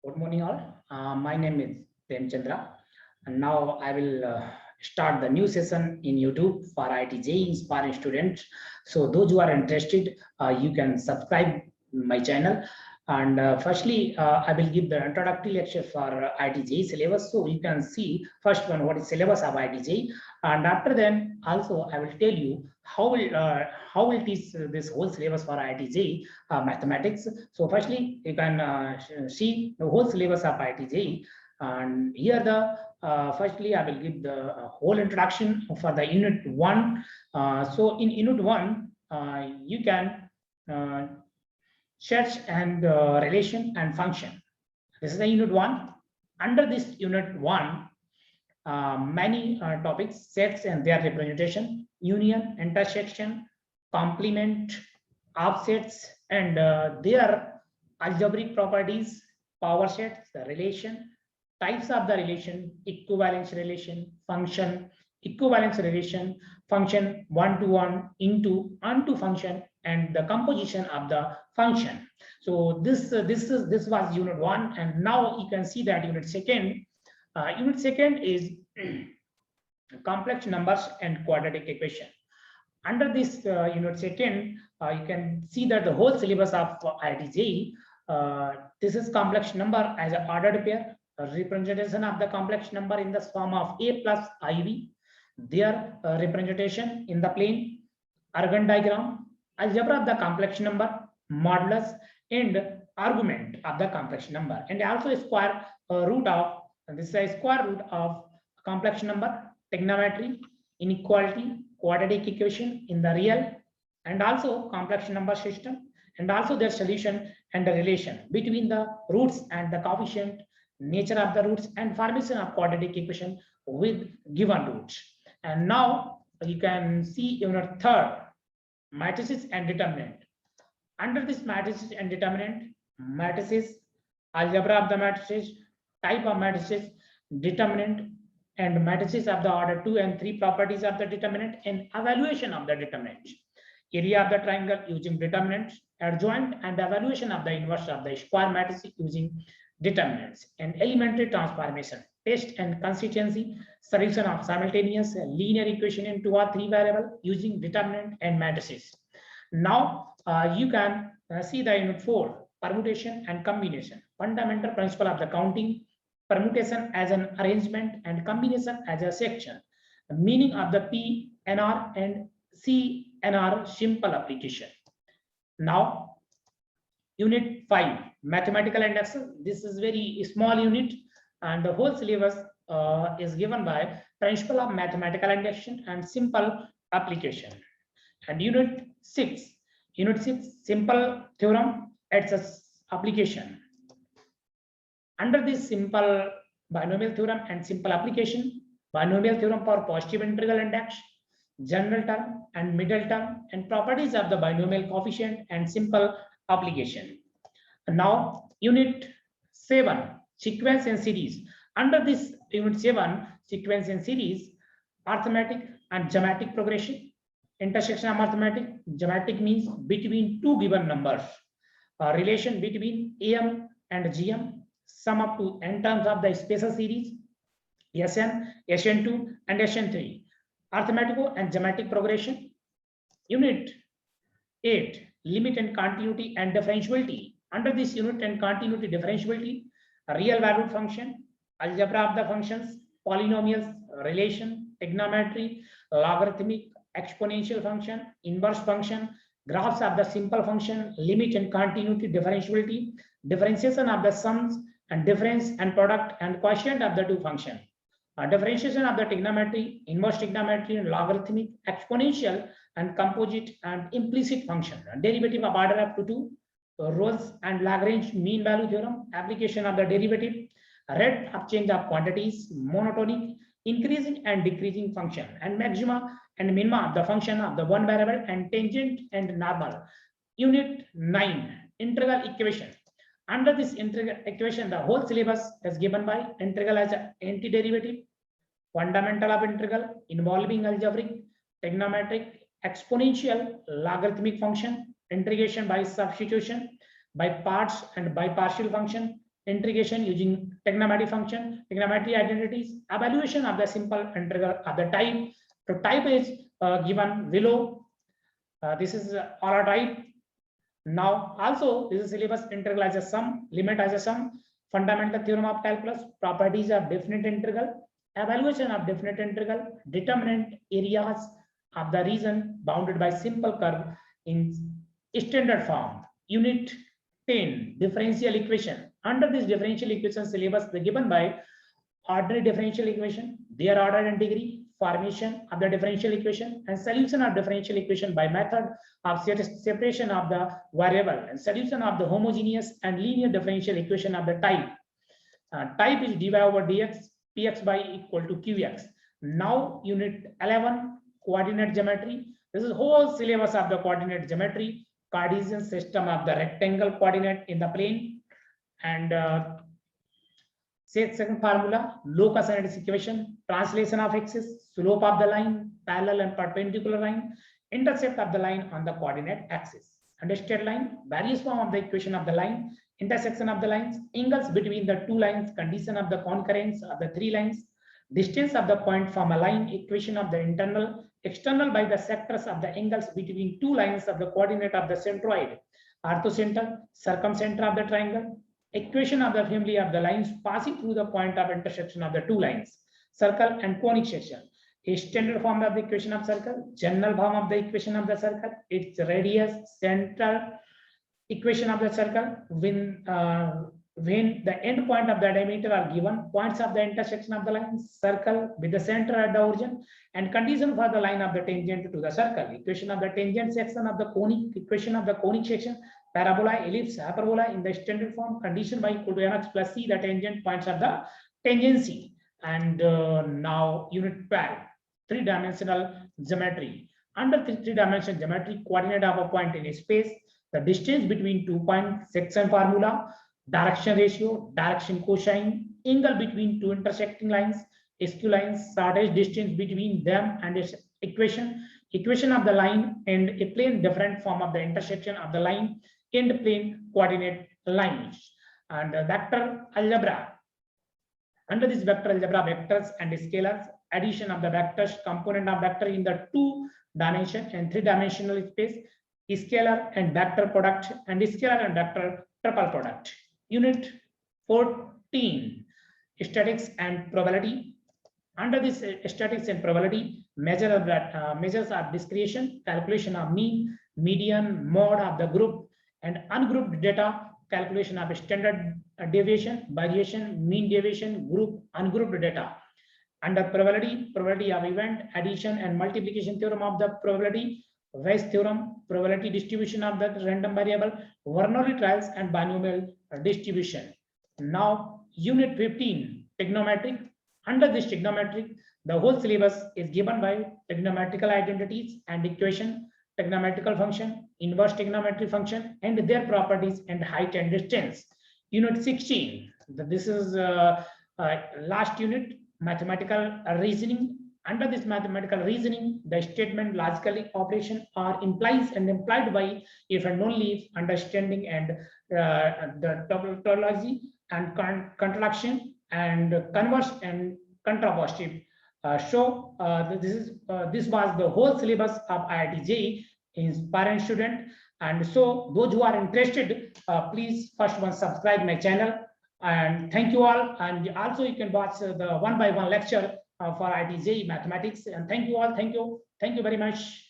Good morning, all. My name is Premchandra, and now I will start the new session in YouTube for ITJ inspiring students. So, those who are interested, you can subscribe my channel. And firstly, I will give the introductory lecture for ITJ syllabus. So you can see first one what is syllabus of ITJ, and after then also I will tell you how will teach this whole syllabus for ITJ mathematics. So firstly, you can see the whole syllabus of ITJ, and here the firstly I will give the whole introduction for the unit one. So in unit one, you can search and relation and function. This is the unit one. Under this unit one, many topics, sets and their representation, union, intersection, complement, offsets, and their algebraic properties, power sets, the relation, types of the relation, equivalence relation, function, equivalence relation, function one-to-one, into, onto function, and the composition of the function. So this was unit one, and now you can see that unit second. Unit second is complex numbers and quadratic equation. Under this unit second, you can see that the whole syllabus of ITJ, this is complex number as an ordered pair, a representation of the complex number in the form of A plus IV, their representation in the plane, Argand diagram, algebra of the complex number, modulus, and argument of the complex number, and also square root of, and this is a square root of complex number, trigonometry, inequality, quadratic equation in the real, and also complex number system, and also their solution and the relation between the roots and the coefficient, nature of the roots, and formation of quadratic equation with given roots. And now you can see unit third, matrices and determinant. Under this matrices and determinant, matrices, algebra of the matrices, type of matrices, determinant, and matrices of the order 2 and 3, properties of the determinant, and evaluation of the determinant, area of the triangle using determinants, adjoint and evaluation of the inverse of the square matrix using determinants, and elementary transformation, test and consistency, solution of simultaneous linear equation in 2 or 3 variable using determinant and matrices. Now you can see the unit 4, permutation and combination, fundamental principle of the counting, permutation as an arrangement and combination as a section, the meaning of the PNR and CNR simple application. Now unit 5, mathematical index. This is very small unit, and the whole syllabus is given by principle of mathematical induction and simple application. And unit 6, simple theorem, its application. Under this simple binomial theorem and simple application, binomial theorem for positive integral index, general term and middle term, and properties of the binomial coefficient, and simple application. And now unit 7, sequence and series. Under this unit 7, sequence and series, arithmetic and geometric progression, intersection of arithmetic. Geometric means between two given numbers, relation between AM and GM, sum up to n terms of the special series, Sn, Sn2, and Sn3, arithmetical and geometric progression. Unit 8, limit and continuity and differentiability. Under this unit and continuity differentiability, real valued function, algebra of the functions, polynomials, relation, trigonometry, logarithmic, exponential function, inverse function, graphs of the simple function, limit and continuity differentiability, differentiation of the sums and difference and product and quotient of the two functions, differentiation of the trigonometry, inverse trigonometry, and logarithmic, exponential, and composite and implicit function, derivative of order up to 2, Rolle's and Lagrange mean value theorem, application of the derivative, rate of change of quantities, monotonic, increasing and decreasing function, and maxima and minima of the function of the one variable, and tangent and normal. Unit 9, integral equation. Under this integral equation, the whole syllabus is given by integral as an antiderivative, fundamental of integral involving algebraic, trigonometric, exponential, logarithmic function, integration by substitution, by parts and by partial function, integration using trigonometry function, trigonometry identities, evaluation of the simple integral of the type. The type is given below. This is all type. Now also this is syllabus: integral as a sum, limit as a sum, fundamental theorem of calculus, properties of definite integral, evaluation of definite integral, determinant areas of the region bounded by simple curve in standard form. Unit 10, differential equation. Under this differential equation syllabus, they given by ordinary differential equation, their order and degree, formation of the differential equation, and solution of differential equation by method of separation of the variable, and solution of the homogeneous and linear differential equation of the type. Type is dy over dx, px by equal to qx. Now unit 11, coordinate geometry. This is whole syllabus of the coordinate geometry, Cartesian system of the rectangle coordinate in the plane, and second formula, locus and its equation, translation of axis, slope of the line, parallel and perpendicular line, intercept of the line on the coordinate axis, and straight line, various form of the equation of the line, intersection of the lines, angles between the two lines, condition of the concurrence of the three lines, distance of the point from a line, equation of the internal, external by the sectors of the angles between two lines of the coordinate of the centroid, orthocenter, circumcenter of the triangle, equation of the family of the lines passing through the point of intersection of the two lines, circle and conic section, a standard form of the equation of circle, general form of the equation of the circle, its radius, center, equation of the circle, when the end point of the diameter are given, points of the intersection of the lines, circle with the center at the origin, and condition for the line of the tangent to the circle, equation of the tangent section of the conic, equation of the conic section, parabola, ellipse, hyperbola in the standard form, condition by equal to mx plus c, the tangent points of the tangency. And now unit 12, three-dimensional geometry. Under three-dimensional geometry, coordinate of a point in a space, the distance between 2 points, section formula, direction ratio, direction cosine, angle between two intersecting lines, skew lines, shortest distance between them, and its equation of the line, and a plane different form of the intersection of the line in the plane coordinate lines. And vector algebra. Under this vector algebra, vectors and scalars, addition of the vectors, component of vector in the 2-dimension and 3-dimensional space, scalar and vector product, and scalar and vector triple product. Unit 14, statics and probability. Under this statics and probability, measures of discretion, calculation of mean, median, mode of the group and ungrouped data, calculation of standard deviation, variation, mean deviation, group, ungrouped data. Under probability of event, addition and multiplication theorem of the probability, Weiss theorem, probability distribution of the random variable, Bernoulli trials, and binomial distribution. Now, unit 15, trigonometric. Under this trigonometric, the whole syllabus is given by trigonometrical identities and equation, trigonometrical function, inverse trigonometry function, and their properties and height and distance. Unit 16, this is last unit, mathematical reasoning. Under this mathematical reasoning, the statement, logically operation are implies and implied by if and only if, understanding and the tautology and contradiction and converse and contrapositive. This was the whole syllabus of IIT JEE in parent student. And so those who are interested, please first one subscribe my channel, and thank you all. And also you can watch the one-by-one lecture for IIT JEE mathematics. And thank you all. Thank you very much.